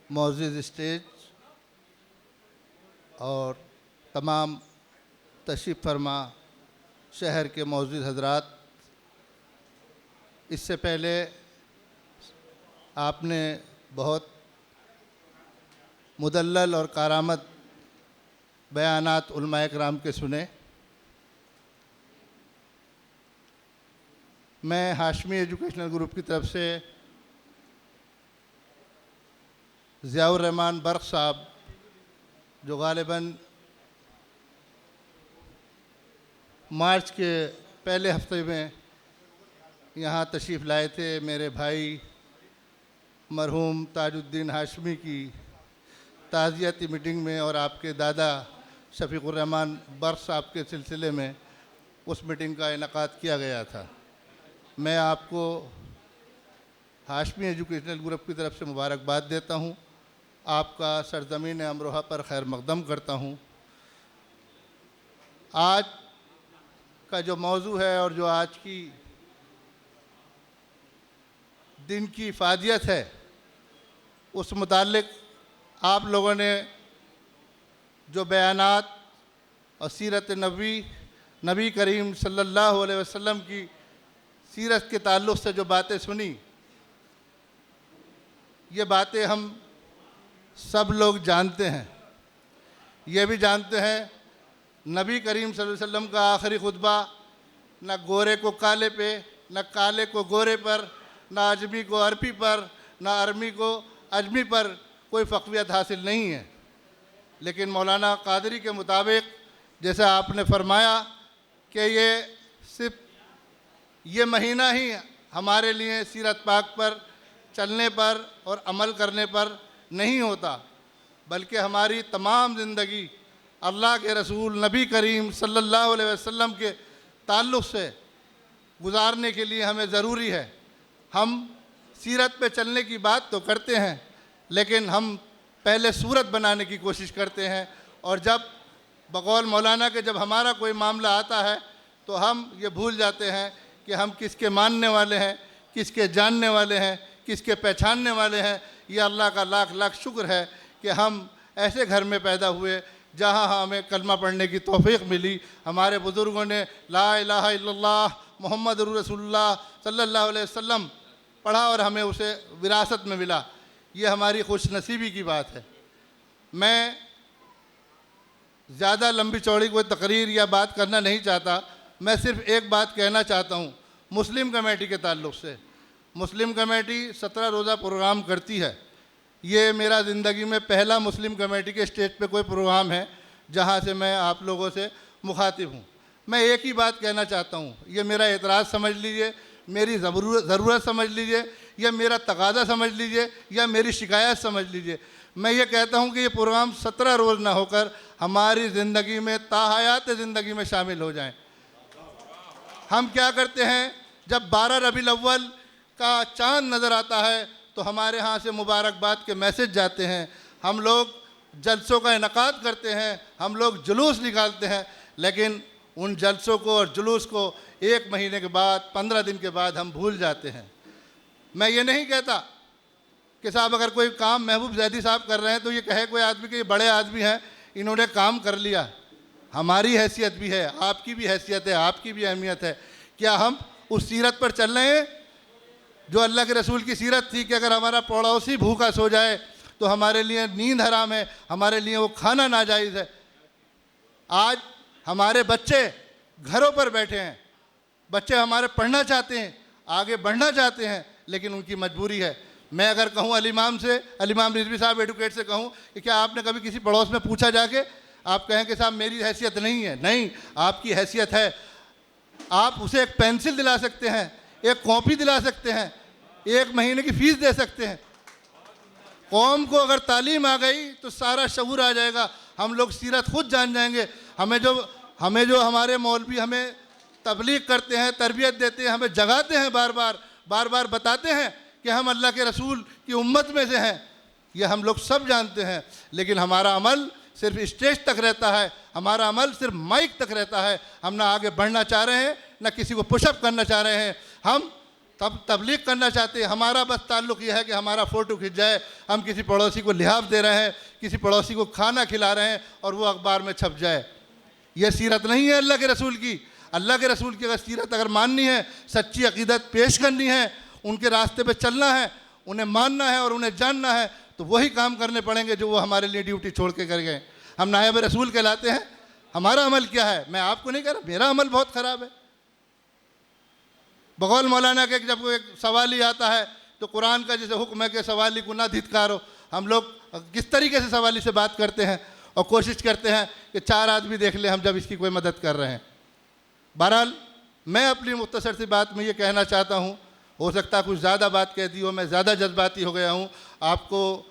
मौजूद स्टेज और तमाम तशरीफ़ फरमा शहर के मौजूद हजरात, इससे पहले आपने बहुत मुदल्लल और कारामद बयानात उलमाए किराम के सुने। मैं हाशमी एजुकेशनल ग्रुप की तरफ से ज़ियाउर रहमान बर्क साहब, जो ग़ालिबन मार्च के पहले हफ्ते में यहाँ तशरीफ़ लाए थे, मेरे भाई मरहूम ताजुद्दीन हाशमी की ताज़ियती मीटिंग में और आपके दादा शफ़ीक़ुर रहमान बर्क साहब के सिलसिले में उस मीटिंग का इनेकाद किया गया था। मैं आपको हाशमी एजुकेशनल ग्रुप की तरफ से मुबारकबाद देता हूँ, आपका सरज़मीन अमरोहा पर खैर मक़दम करता हूँ। आज का जो मौजू है और जो आज की दिन की इफ़ादियत है, उस मुताल्लिक़ आप लोगों ने जो बयानात और सीरत नबी करीम सल्लल्लाहु अलैहि वसल्लम की सीरत के ताल्लुक़ से जो बातें सुनी, ये बातें हम सब लोग जानते हैं। ये भी जानते हैं नबी करीम सल्लल्लाहु अलैहि वसल्लम का आखिरी खुतबा न गोरे को काले पे, न काले को गोरे पर, न अजमी को अरबी पर, न अरबी को अजमी पर कोई फ़क़वियत हासिल नहीं है। लेकिन मौलाना क़ादरी के मुताबिक, जैसा आपने फरमाया कि ये सिर्फ ये महीना ही हमारे लिए सीरत पाक पर चलने पर और अमल करने पर नहीं होता, बल्कि हमारी तमाम ज़िंदगी अल्लाह के रसूल नबी करीम सल्लल्लाहु अलैहि वसल्लम के ताल्लुक़ से गुजारने के लिए हमें ज़रूरी है। हम सीरत पे चलने की बात तो करते हैं, लेकिन हम पहले सूरत बनाने की कोशिश करते हैं, और जब बक़ौल मौलाना के जब हमारा कोई मामला आता है तो हम ये भूल जाते हैं कि हम किसके मानने वाले हैं, किसके जानने वाले हैं, किसके पहचानने वाले हैं। ये अल्लाह का लाख लाख शुक्र है कि हम ऐसे घर में पैदा हुए जहाँ हमें कलमा पढ़ने की तौफ़ीक़ मिली। हमारे बुज़ुर्गों ने ला इलाहा इल्लल्लाह मुहम्मदुर रसूलुल्लाह सल्लल्लाहु अलैहि वसल्लम पढ़ा और हमें उसे विरासत में मिला। ये हमारी खुशनसीबी की बात है। मैं ज़्यादा लंबी चौड़ी कोई तकरीर या बात करना नहीं चाहता। मैं सिर्फ़ एक बात कहना चाहता हूँ मुस्लिम कमेटी के ताल्लुक़ से। मुस्लिम कमेटी 17 रोज़ा प्रोग्राम करती है। ये मेरा ज़िंदगी में पहला मुस्लिम कमेटी के स्टेज पे कोई प्रोग्राम है जहाँ से मैं आप लोगों से मुखातिब हूँ। मैं एक ही बात कहना चाहता हूँ, ये मेरा एतराज़ समझ लीजिए, मेरी ज़रूरत समझ लीजिए, या मेरा तकाज़ा समझ लीजिए, या मेरी शिकायत समझ लीजिए। मैं ये कहता हूँ कि ये प्रोग्राम 17 रोज़ ना होकर हमारी ज़िंदगी में ताहयात ज़िंदगी में शामिल हो जाएँ। हम क्या करते हैं, जब 12 रबीउल अव्वल का चाँद नज़र आता है तो हमारे यहाँ से मुबारकबाद के मैसेज जाते हैं, हम लोग जलसों का इनेकाद करते हैं, हम लोग जुलूस निकालते हैं, लेकिन उन जलसों को और जुलूस को 1 महीने के बाद, 15 दिन के बाद हम भूल जाते हैं। मैं ये नहीं कहता कि साहब अगर कोई काम महबूब ज़ैदी साहब कर रहे हैं तो ये कहे कोई आदमी कि ये बड़े आदमी हैं, इन्होंने काम कर लिया। हमारी हैसियत भी है, आपकी भी हैसियत है, आपकी भी अहमियत है। क्या हम उस सीरत पर चल रहे हैं जो अल्लाह के रसूल की सीरत थी कि अगर हमारा पड़ोसी भूखा सो जाए तो हमारे लिए नींद हराम है, हमारे लिए वो खाना नाजायज़ है। आज हमारे बच्चे घरों पर बैठे हैं, बच्चे हमारे पढ़ना चाहते हैं, आगे बढ़ना चाहते हैं, लेकिन उनकी मजबूरी है। मैं अगर कहूँ अलीमाम रिजवी साहब एडवोकेट से कहूँ कि क्या आपने कभी किसी पड़ोस में पूछा जाके, आप कहें कि साहब मेरी हैसियत नहीं है। नहीं, आपकी हैसियत है। आप उसे एक पेंसिल दिला सकते हैं, एक कॉपी दिला सकते हैं, 1 महीने की फ़ीस दे सकते हैं। कौम को अगर तालीम आ गई तो सारा शऊर आ जाएगा, हम लोग सीरत खुद जान जाएंगे। हमें जो हमारे मौलवी हमें तबलीग करते हैं, तरबियत देते हैं, हमें जगाते हैं, बार बार बताते हैं कि हम अल्लाह के रसूल की उम्मत में से हैं, ये हम लोग सब जानते हैं। लेकिन हमारा अमल सिर्फ स्टेज तक रहता है, हमारा अमल सिर्फ माइक तक रहता है। हम ना आगे बढ़ना चाह रहे हैं, ना किसी को पुशअप करना चाह रहे हैं। हम तब तबलीग करना चाहते हैं। हमारा बस ताल्लुक़ यह है कि हमारा फ़ोटो खिंच जाए, हम किसी पड़ोसी को लिहाफ दे रहे हैं, किसी पड़ोसी को खाना खिला रहे हैं और वो अखबार में छप जाए। यह सीरत नहीं है अल्लाह के रसूल की। अल्लाह के रसूल की अगर सीरत अगर माननी है, सच्ची अक़ीदत पेश करनी है, उनके रास्ते पे चलना है, उन्हें मानना है और उन्हें जानना है, तो वही काम करने पड़ेंगे जो वो हमारे लिए ड्यूटी छोड़ के कर गए। हम नायब रसूल कहलाते हैं। हमारा अमल क्या है? मैं आपको नहीं कह रहा, मेरा अमल बहुत ख़राब है। बगौल मौलाना के जब एक सवाली आता है तो कुरान का जैसे हुक्म है कि सवाली को ना धित्कारो, हम लोग किस तरीके से सवाली से बात करते हैं और कोशिश करते हैं कि 4 आदमी देख ले हम जब इसकी कोई मदद कर रहे हैं। बहरहाल मैं अपनी मुख्तसर सी बात में ये कहना चाहता हूँ, हो सकता है कुछ ज़्यादा बात कह दी हो, मैं ज़्यादा जज्बाती हो गया हूँ, आपको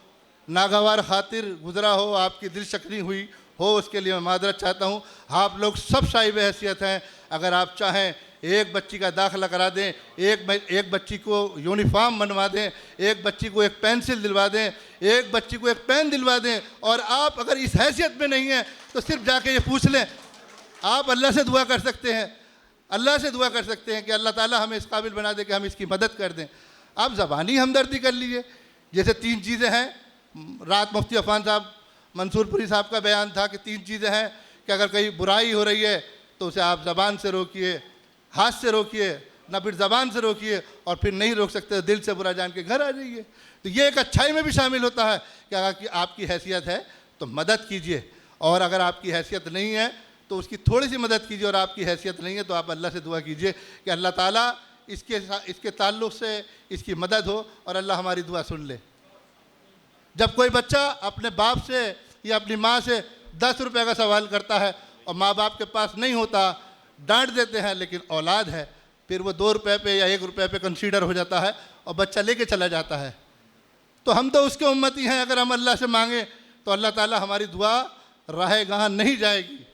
नागवार खातिर गुजरा हो, आपकी दिल शक्री हुई हो, उसके लिए मैं मादरत चाहता हूँ। आप लोग सब साहिब हैसियत हैं। अगर आप चाहें एक बच्ची का दाखिला करा दें, एक बच्ची को यूनिफॉर्म बनवा दें, एक बच्ची को एक पेंसिल दिलवा दें, एक बच्ची को एक पेन दिलवा दें, और आप अगर इस हैसियत में नहीं हैं तो सिर्फ जाके ये पूछ लें। आप अल्लाह से दुआ कर सकते हैं, अल्लाह से दुआ कर सकते हैं कि अल्लाह ताला हमें इस काबिल बना दे कि हम इसकी मदद कर दें। आप ज़बानी हमदर्दी कर लीजिए। जैसे 3 चीज़ें हैं, रात मुफ्ती अफान साहब मंसूरपुरी साहब का बयान था कि 3 चीज़ें हैं कि अगर कहीं बुराई हो रही है तो उसे आप ज़बान से रोकिए, हाथ से रोकिए, ना फिर ज़बान से रोकिए, और फिर नहीं रोक सकते तो दिल से बुरा जान के घर आ जाइए। तो ये एक अच्छाई में भी शामिल होता है कि अगर आपकी हैसियत है तो मदद कीजिए, और अगर आपकी हैसियत नहीं है तो उसकी थोड़ी सी मदद कीजिए, और आपकी हैसियत नहीं है तो आप अल्लाह से दुआ कीजिए कि अल्लाह ताला इसके ताल्लुक़ से इसकी मदद हो और अल्लाह हमारी दुआ सुन ले। जब कोई बच्चा अपने बाप से या अपनी माँ से 10 रुपये का सवाल करता है और माँ बाप के पास नहीं होता, डांट देते हैं, लेकिन औलाद है, फिर वो 2 रुपये पे या 1 रुपये पे कंसीडर हो जाता है और बच्चा लेके चला जाता है। तो हम तो उसके उम्मती हैं। अगर हम अल्लाह से मांगें तो अल्लाह ताला हमारी दुआ राहे गाह नहीं जाएगी।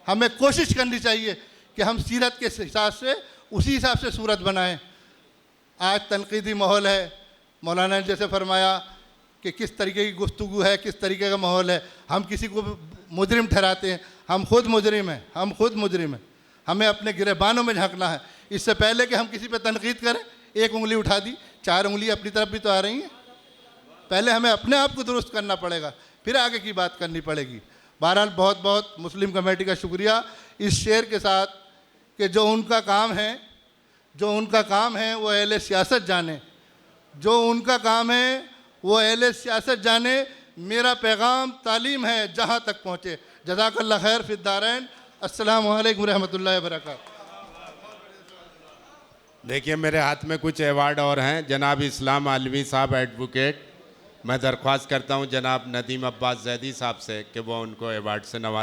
हमें कोशिश करनी चाहिए कि हम सीरत के हिसाब से, उसी हिसाब से सूरत बनाएं। आज तनकीदी माहौल है, मौलाना ने जैसे फरमाया कि किस तरीके की गुफ्तगू है, किस तरीके का माहौल है। हम किसी को मुजरिम ठहराते हैं, हम खुद मुजरिम हैं, हम खुद मुजरिम हैं। हमें अपने गिरेबानों में झांकना है। इससे पहले कि हम किसी पे तनकीद करें, 1 उंगली उठा दी, 4 उंगली अपनी तरफ भी तो आ रही हैं। पहले हमें अपने आप को दुरुस्त करना पड़ेगा, फिर आगे की बात करनी पड़ेगी। बहरहाल बहुत बहुत मुस्लिम कमेटी का शुक्रिया इस शेर के साथ कि जो उनका काम है वो अहले सियासत जाने, जो उनका काम है वो अहले सियासत जाने। मेरा पैगाम तालीम है जहाँ तक पहुँचे। जज़ाकल्लाह खैर फिद दारैन। अस्सलामु अलैकुम रहमतुल्लाहि व बरकातहू। देखिए मेरे हाथ में कुछ अवार्ड और हैं। जनाब इस्लाम आलवी साहब एडवोकेट, मैं दरख्वास्त करता हूं जनाब नदीम अब्बास जैदी साहब से कि वो उनको अवार्ड से नवाज।